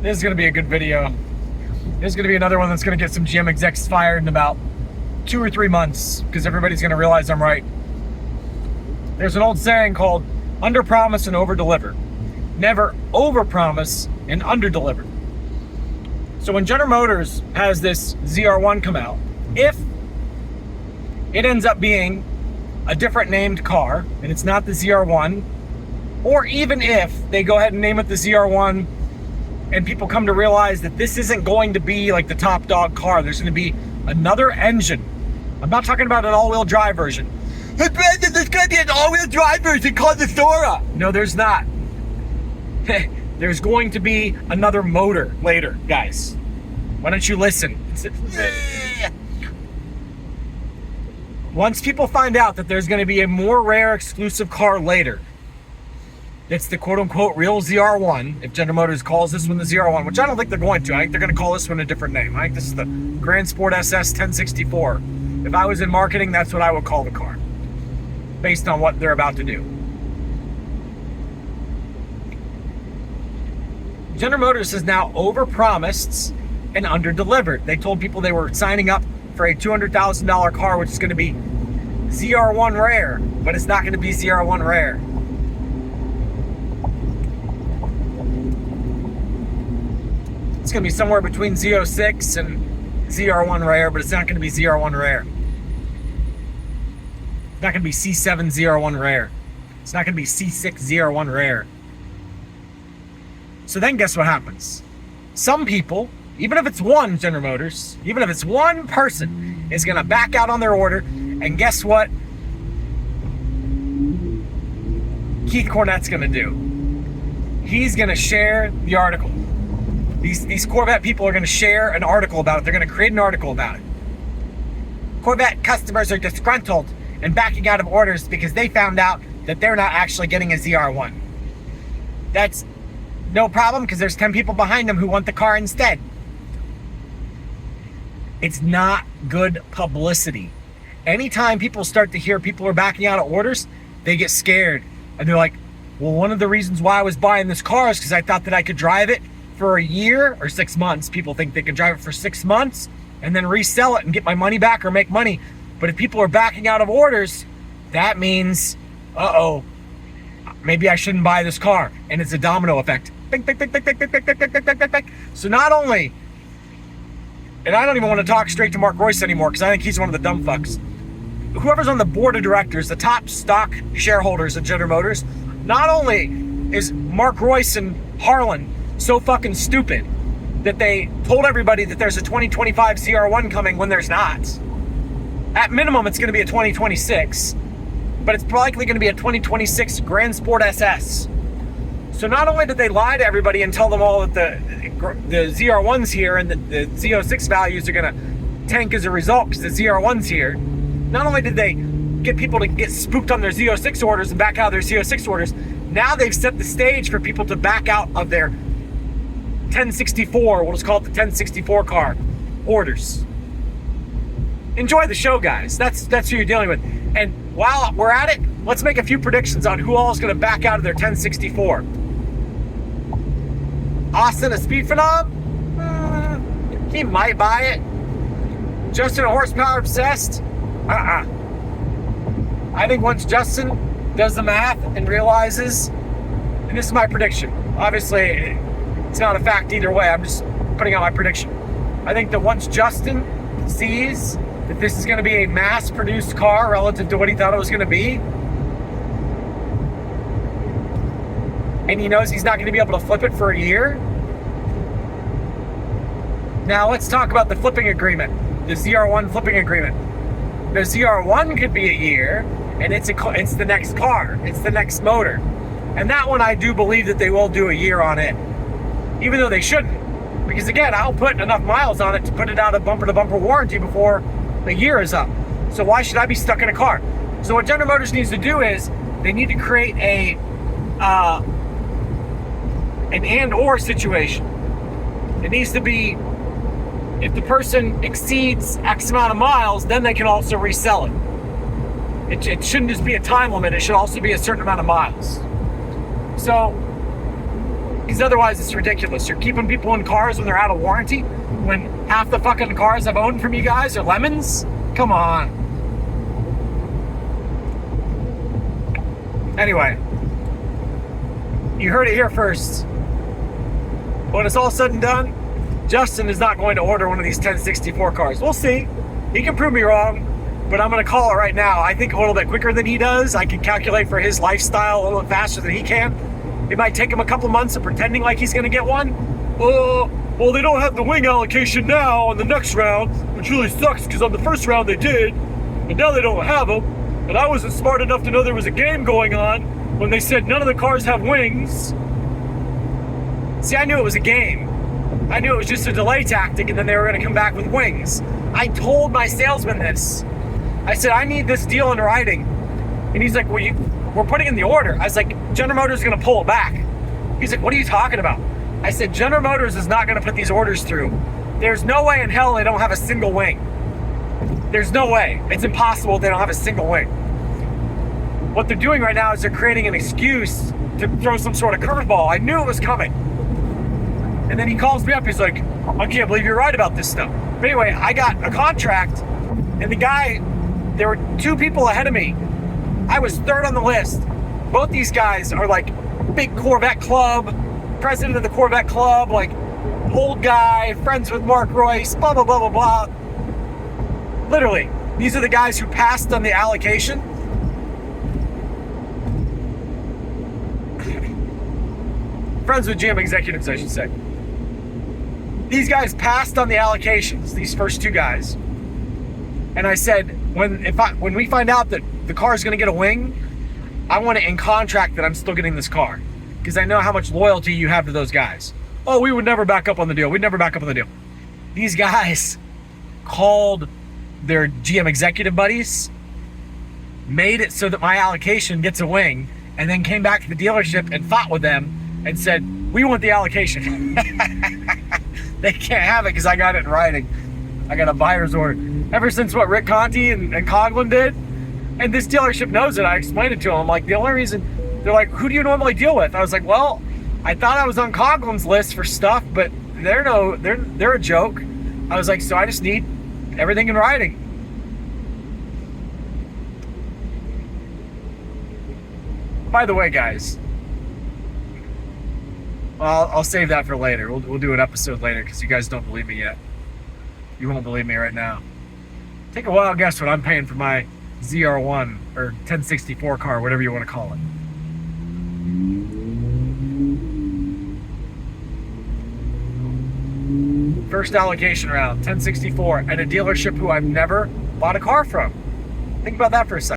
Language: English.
This is going to be a good video. This is going to be another one that's going to get some GM execs fired in about 2 or 3 months because everybody's going to realize I'm right. There's an old saying called under promise and over deliver. Never over promise and under deliver. So when General Motors has this zr1 come out, if it ends up being a different named car and it's not the zr1, or even if they go ahead and name it the zr1 and people come to realize that this isn't going to be like the top dog car, there's going to be another engine. I'm not talking about an all-wheel drive version. Hey Brandon, there's going to be an all-wheel drive version called the Thora. No, there's not. There's going to be another motor later, guys. Why don't you listen? Once people find out that there's going to be a more rare exclusive car later, it's the quote-unquote real ZR1, if General Motors calls this one the ZR1, which I don't think they're going to. I think they're going to call this one a different name. I think this is the Grand Sport SS 1064. If I was in marketing, that's what I would call the car, based on what they're about to do. General Motors has now overpromised and underdelivered. They told people they were signing up for a $200,000 car, which is going to be ZR1 rare, but it's not going to be ZR1 rare. It's going to be somewhere between Z06 and ZR1 rare, but it's not going to be ZR1 rare. It's not going to be C7 ZR1 rare. It's not going to be C6 ZR1 rare. So then guess what happens? Some people, even if it's one General Motors, even if it's one person, is going to back out on their order. And guess what Keith Cornett's going to do? He's going to share the article. These Corvette people are going to share an article about it. They're going to create an article about it. Corvette customers are disgruntled and backing out of orders because they found out that they're not actually getting a ZR1. That's no problem because there's 10 people behind them who want the car instead. It's not good publicity. Anytime people start to hear people are backing out of orders, they get scared. And they're like, well, one of the reasons why I was buying this car is because I thought that I could drive it for a year or 6 months. People think they can drive it for 6 months and then resell it and get my money back or make money. But if people are backing out of orders, that means, uh-oh, maybe I shouldn't buy this car. And it's a domino effect. Bing, bing, bing, bing, bing, bing, bing, bing, bing, bing, bing, bing. So not only, and I don't even want to talk straight to Mark Royce anymore because I think he's one of the dumb fucks. Whoever's on the board of directors, the top stock shareholders of General Motors, not only is Mark Royce and Harlan so fucking stupid that they told everybody that there's a 2025 CR1 coming when there's not. At minimum, it's going to be a 2026, but it's likely going to be a 2026 Grand Sport SS. So not only did they lie to everybody and tell them all that the ZR1's here and the Z06 values are going to tank as a result because the ZR1's here, not only did they get people to get spooked on their Z06 orders and back out of their Z06 orders, now they've set the stage for people to back out of their 1064, we'll just call it the 1064 car, orders. Enjoy the show, guys. That's who you're dealing with. And while we're at it, let's make a few predictions on who all is going to back out of their 1064. Austin, a speed phenom? He might buy it. Justin, a horsepower obsessed? I think once Justin does the math and realizes, and this is my prediction, obviously it's not a fact either way, I'm just putting out my prediction. I think that once Justin sees that this is going to be a mass-produced car relative to what he thought it was going to be, and he knows he's not going to be able to flip it for a year. Now let's talk about the flipping agreement, the ZR1 flipping agreement. The ZR1 could be a year, and it's the next car, it's the next motor. And that one I do believe that they will do a year on it, even though they shouldn't. Because again, I'll put enough miles on it to put it out of bumper-to-bumper warranty before the year is up. So why should I be stuck in a car? So what General Motors needs to do is they need to create an and/or situation. It needs to be, if the person exceeds X amount of miles, then they can also resell it. It shouldn't just be a time limit, it should also be a certain amount of miles. So Because otherwise it's ridiculous. You're keeping people in cars when they're out of warranty, when half the fucking cars I've owned from you guys are lemons. Come on. Anyway, you heard it here first. When it's all said and done, Justin is not going to order one of these 1064 cars. We'll see. He can prove me wrong, but I'm going to call it right now. I think a little bit quicker than he does. I can calculate for his lifestyle a little bit faster than he can. It might take him a couple months of pretending like he's going to get one. Well, they don't have the wing allocation now on the next round, which really sucks because on the first round they did, and now they don't have them. And I wasn't smart enough to know there was a game going on when they said none of the cars have wings. See, I knew it was a game. I knew it was just a delay tactic and then they were going to come back with wings. I told my salesman this. I said, I need this deal in writing. And he's like, well, we're putting in the order. I was like, General Motors is going to pull it back. He's like, what are you talking about? I said, General Motors is not going to put these orders through. There's no way in hell they don't have a single wing. There's no way. It's impossible they don't have a single wing. What they're doing right now is they're creating an excuse to throw some sort of curveball. I knew it was coming. And then he calls me up. He's like, I can't believe you're right about this stuff. But anyway, I got a contract, and the guy, there were 2 people ahead of me. I was 3rd on the list. Both these guys are like big Corvette club, president of the Corvette club, like old guy, friends with Mark Royce, blah, blah, blah, blah, blah. Literally, these are the guys who passed on the allocation. Friends with GM executives, I should say. These guys passed on the allocations, these first 2 guys. And I said, when we find out that the car is going to get a wing, I want it in contract that I'm still getting this car. Because I know how much loyalty you have to those guys. Oh, we would never back up on the deal. We'd never back up on the deal. These guys called their GM executive buddies, made it so that my allocation gets a wing, and then came back to the dealership and fought with them and said, we want the allocation. They can't have it because I got it in writing. I got a buyer's order. Ever since what Rick Conti and Coughlin did, and this dealership knows it, I explained it to them. I'm like, the only reason, they're like, who do you normally deal with? I was like, well, I thought I was on Coughlin's list for stuff, but they're a joke. I was like, so I just need everything in writing. By the way, guys, I'll save that for later. We'll do an episode later because you guys don't believe me yet. You won't believe me right now. Take a wild guess what I'm paying for my zr1 or 1064 car, whatever you want to call it. First allocation round, 1064, at a dealership who I've never bought a car from. Think about that for a second.